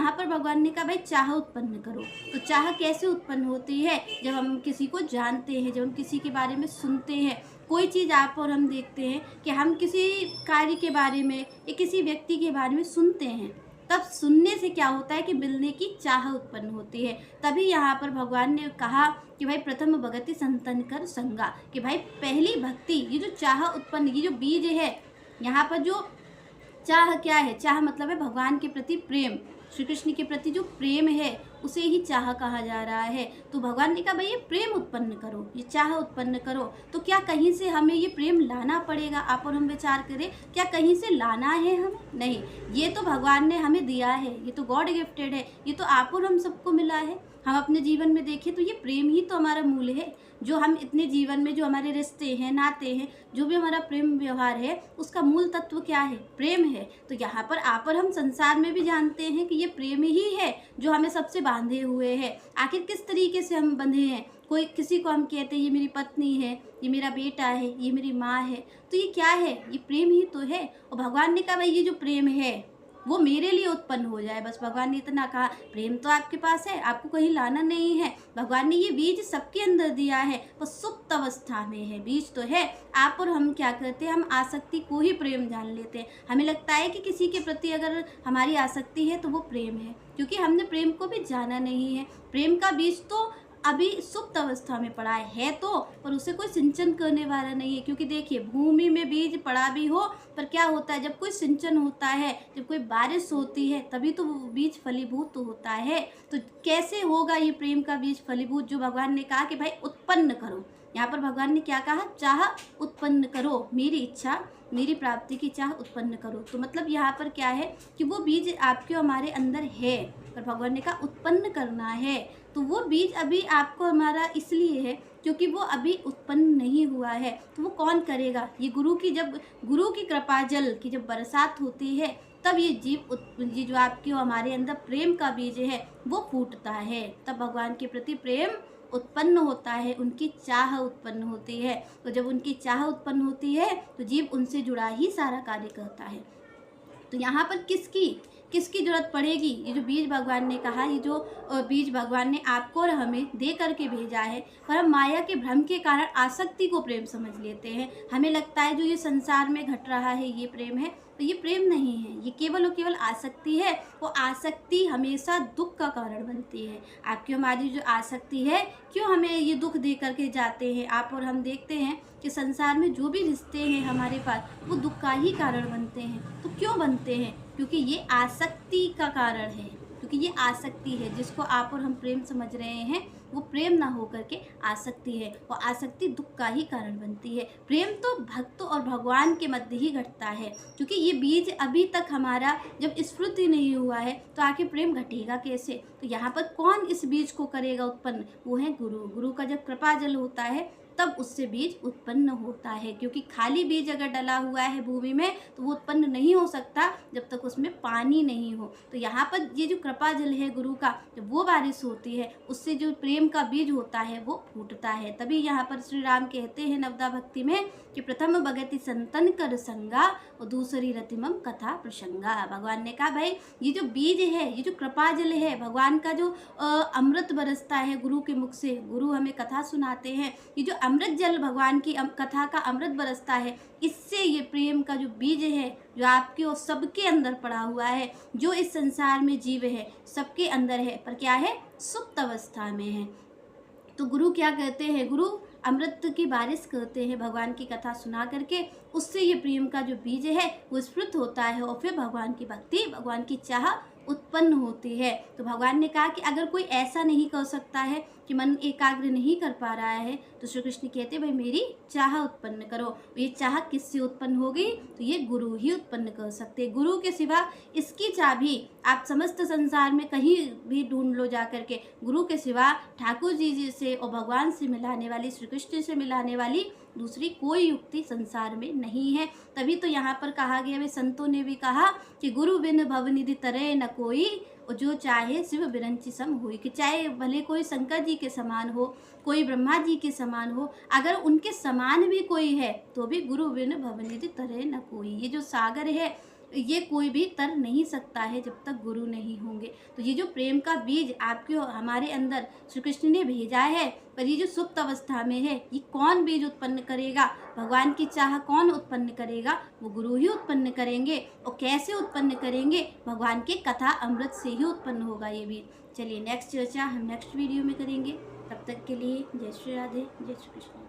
यहाँ पर भगवान ने कहा भाई चाह उत्पन्न करो। तो चाह कैसे उत्पन्न होती है? जब हम किसी को जानते हैं, जब हम किसी के बारे में सुनते हैं, कोई चीज़ आप और हम देखते हैं कि हम किसी कार्य के बारे में या किसी व्यक्ति के बारे में सुनते हैं, तब सुनने से क्या होता है कि मिलने की चाह उत्पन्न होती है। तभी यहाँ पर भगवान ने कहा कि भाई प्रथम भगति संतन कर संगा, कि भाई पहली भक्ति, ये जो चाह उत्पन्न, ये जो बीज है, यहाँ पर जो चाह क्या है? चाह मतलब है भगवान के प्रति प्रेम, श्री कृष्ण के प्रति जो प्रेम है उसे ही चाह कहा जा रहा है। तो भगवान ने कहा भाई ये प्रेम उत्पन्न करो, ये चाह उत्पन्न करो। तो क्या कहीं से हमें ये प्रेम लाना पड़ेगा? आप और हम विचार करें, क्या कहीं से लाना है हमें? नहीं, ये तो भगवान ने हमें दिया है, ये तो गॉड गिफ्टेड है, ये तो आप और हम सबको मिला है। हम अपने जीवन में देखें तो ये प्रेम ही तो हमारा मूल है। जो हम इतने जीवन में, जो हमारे रिश्ते हैं, नाते हैं, जो भी हमारा प्रेम व्यवहार है, उसका मूल तत्व क्या है? प्रेम है। तो यहाँ पर आप और हम संसार में भी जानते हैं कि ये प्रेम ही है जो हमें सबसे बांधे हुए है। आखिर किस तरीके से हम बंधे हैं? कोई किसी को हम कहते हैं ये मेरी पत्नी है, ये मेरा बेटा है, ये मेरी माँ है, तो ये क्या है? ये प्रेम ही तो है। और भगवान ने कहा भाई ये जो प्रेम है वो मेरे लिए उत्पन्न हो जाए। बस भगवान ने इतना कहा, प्रेम तो आपके पास है, आपको कहीं लाना नहीं है। भगवान ने ये बीज सबके अंदर दिया है, बस सुप्त अवस्था में है, बीज तो है। आप और हम क्या करते हैं? हम आसक्ति को ही प्रेम जान लेते हैं। हमें लगता है कि किसी के प्रति अगर हमारी आसक्ति है तो वो प्रेम है, क्योंकि हमने प्रेम को भी जाना नहीं है। प्रेम का बीज तो अभी सुप्त अवस्था में पड़ा है तो, पर उसे कोई सिंचन करने वाला नहीं है। क्योंकि देखिए, भूमि में बीज पड़ा भी हो, पर क्या होता है? जब कोई सिंचन होता है, जब कोई बारिश होती है, तभी तो वो बीज फलीभूत तो होता है। तो कैसे होगा ये प्रेम का बीज फलीभूत? जो भगवान ने कहा कि भाई उत्पन्न करो। यहाँ पर भगवान ने क्या कहा? चाह उत्पन्न करो, मेरी इच्छा, मेरी प्राप्ति की चाह उत्पन्न करो। तो मतलब यहाँ पर क्या है कि वो बीज आपके हमारे अंदर है, पर भगवान ने कहा उत्पन्न करना है। तो वो बीज अभी आपको हमारा इसलिए है क्योंकि वो अभी उत्पन्न नहीं हुआ है। तो वो कौन करेगा? ये जब गुरु की कृपा जल की जब बरसात होती है, तब ये जो आपके हमारे अंदर प्रेम का बीज है वो फूटता है। तब भगवान के प्रति प्रेम उत्पन्न होता है, उनकी चाह उत्पन्न होती है। तो जब उनकी चाह उत्पन्न होती है तो जीव उनसे जुड़ा ही सारा कार्य करता है। तो यहाँ पर किसकी जरूरत पड़ेगी? ये जो बीज भगवान ने कहा, ये जो बीज भगवान ने आपको और हमें दे करके भेजा है, पर हम माया के भ्रम के कारण आसक्ति को प्रेम समझ लेते हैं। हमें लगता है जो ये संसार में घट रहा है ये प्रेम है, तो ये प्रेम नहीं है, ये केवल और केवल आसक्ति है। वो आसक्ति हमेशा दुख का कारण बनती है। आपकी हमारी जो आसक्ति है, क्यों हमें ये दुख दे करके जाते हैं? आप और हम देखते हैं कि संसार में जो भी रिश्ते हैं हमारे पास, वो दुख का ही कारण बनते हैं। तो क्यों बनते हैं? क्योंकि ये आसक्ति का कारण है, क्योंकि ये आसक्ति है। जिसको आप और हम प्रेम समझ रहे हैं, वो प्रेम ना हो करके आसक्ति है, और आसक्ति दुख का ही कारण बनती है। प्रेम तो भक्त और भगवान के मध्य ही घटता है, क्योंकि ये बीज अभी तक हमारा जब स्फूर्ति नहीं हुआ है तो आखिर प्रेम घटेगा कैसे? तो यहाँ पर कौन इस बीज को करेगा उत्पन्न? वो है गुरु। गुरु का जब कृपा जल होता है तब उससे बीज उत्पन्न होता है, क्योंकि खाली बीज अगर डला हुआ है भूमि में तो वो उत्पन्न नहीं हो सकता जब तक उसमें पानी नहीं हो। तो यहाँ पर ये जो कृपा जल है गुरु का, जब वो बारिश होती है, उससे जो प्रेम का बीज होता है वो फूटता है। तभी यहाँ पर श्री राम कहते हैं नवदा भक्ति में कि प्रथम भगति संतन कर संगा और दूसरी रतिमम कथा प्रसंगा। भगवान ने कहा भाई ये जो बीज है, ये जो कृपा जल है, भगवान का जो अमृत बरसता है गुरु के मुख से, गुरु हमें कथा सुनाते हैं, ये जो अमृत जल भगवान की कथा का अमृत बरसता है, इससे ये प्रेम का जो बीज है, जो आपके और सबके अंदर पड़ा हुआ है, जो इस संसार में जीव है सबके अंदर है, पर क्या है? सुप्त अवस्था में है। तो गुरु क्या कहते हैं? गुरु अमृत की बारिश करते हैं भगवान की कथा सुना करके, उससे ये प्रेम का जो बीज है वो स्फुट होता है, और फिर भगवान की भक्ति, भगवान की चाह उत्पन्न होती है। तो भगवान ने कहा कि अगर कोई ऐसा नहीं कर सकता है कि मन एकाग्र नहीं कर पा रहा है, तो श्री कृष्ण कहते भाई मेरी चाह उत्पन्न करो। ये चाह किससे उत्पन्न होगी? तो ये गुरु ही उत्पन्न कर सकते। गुरु के सिवा इसकी चाबी आप समस्त संसार में कहीं भी ढूंढ लो जा करके, गुरु के सिवा ठाकुर जी से और भगवान से मिलाने वाली, श्री कृष्ण से मिलाने वाली दूसरी कोई युक्ति संसार में नहीं है। तभी तो यहाँ पर कहा गया, वे संतों ने भी कहा कि गुरु बिन भवनिधि तरह न कोई, और जो चाहे शिव बिरंची सम होई। कि चाहे भले कोई शंकर जी के समान हो, कोई ब्रह्मा जी के समान हो, अगर उनके समान भी कोई है तो भी गुरु बिन भवनिधि तरह न कोई। ये जो सागर है, ये कोई भी तर नहीं सकता है जब तक गुरु नहीं होंगे। तो ये जो प्रेम का बीज आपके हमारे अंदर श्री कृष्ण ने भेजा है, पर ये जो सुप्त अवस्था में है, ये कौन बीज उत्पन्न करेगा? भगवान की चाह कौन उत्पन्न करेगा? वो गुरु ही उत्पन्न करेंगे। और कैसे उत्पन्न करेंगे? भगवान के कथा अमृत से ही उत्पन्न होगा ये बीज। चलिए नेक्स्ट चर्चा हम नेक्स्ट वीडियो में करेंगे। तब तक के लिए जय श्री राधे, जय श्री कृष्ण।